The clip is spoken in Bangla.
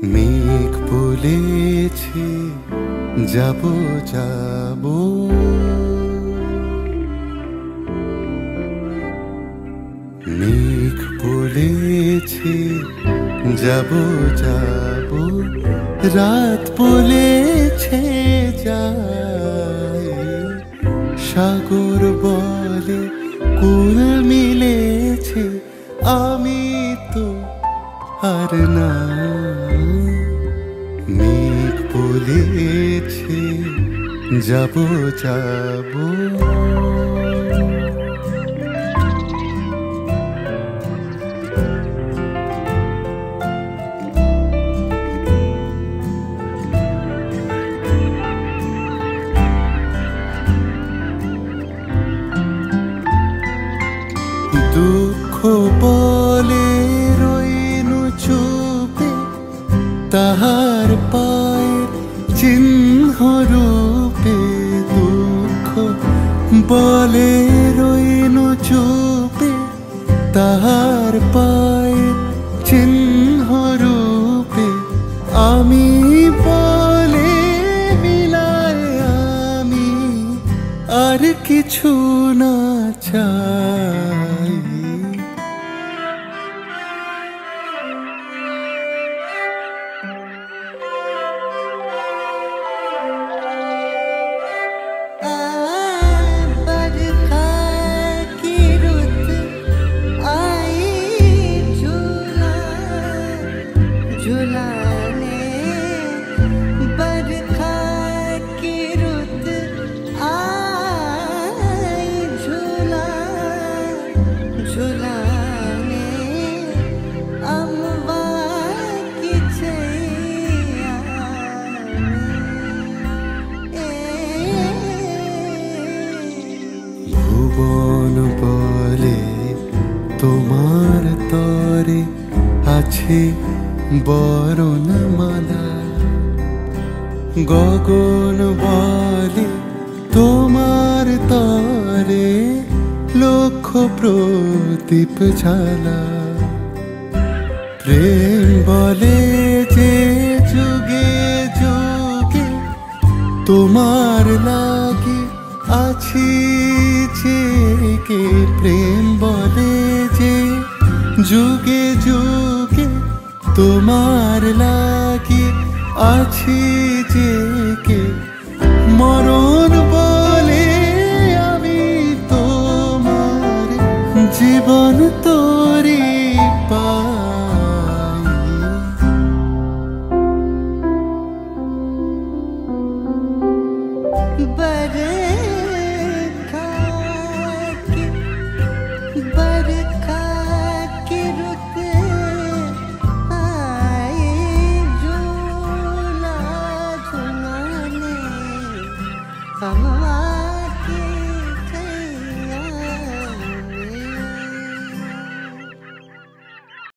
মেঘ বলেছে যাব যাব, মেঘ বলেছে যাব যাব, রাত বলেছে যায়, সাগর বলে কুল মিলেছে, আমি তো আর না। মেঘ বলেছে যাব যাব, দুঃখ বলে রইনু চুপে, তাহার পায়ের চিহ্ন রূপে। দুঃখ বলে রইনু চুপে, তাহার পায়ের চিহ্ন রূপে। আমি বলে মিলায় আমি আর কিছু না চাই। झुलाने बरखा की रुत आई, झूला झुलाने अम्बा की छैया ভুবন বলে তোমার তরে আছে বরণমালা, গগন বলে তোমার তরে লক্ষ প্রদীপ জ্বালা। প্রেম বলে যে যুগে যুগে তোমার লাগে আছি জেগে। প্রেম বলে যে যুগে যুগে তোমার লাগে আছি জেগে। মরণ বলে আমি তোমার জীবন তোরি পাই। बरखा की रुत आई, झूला झुलाने अम्बा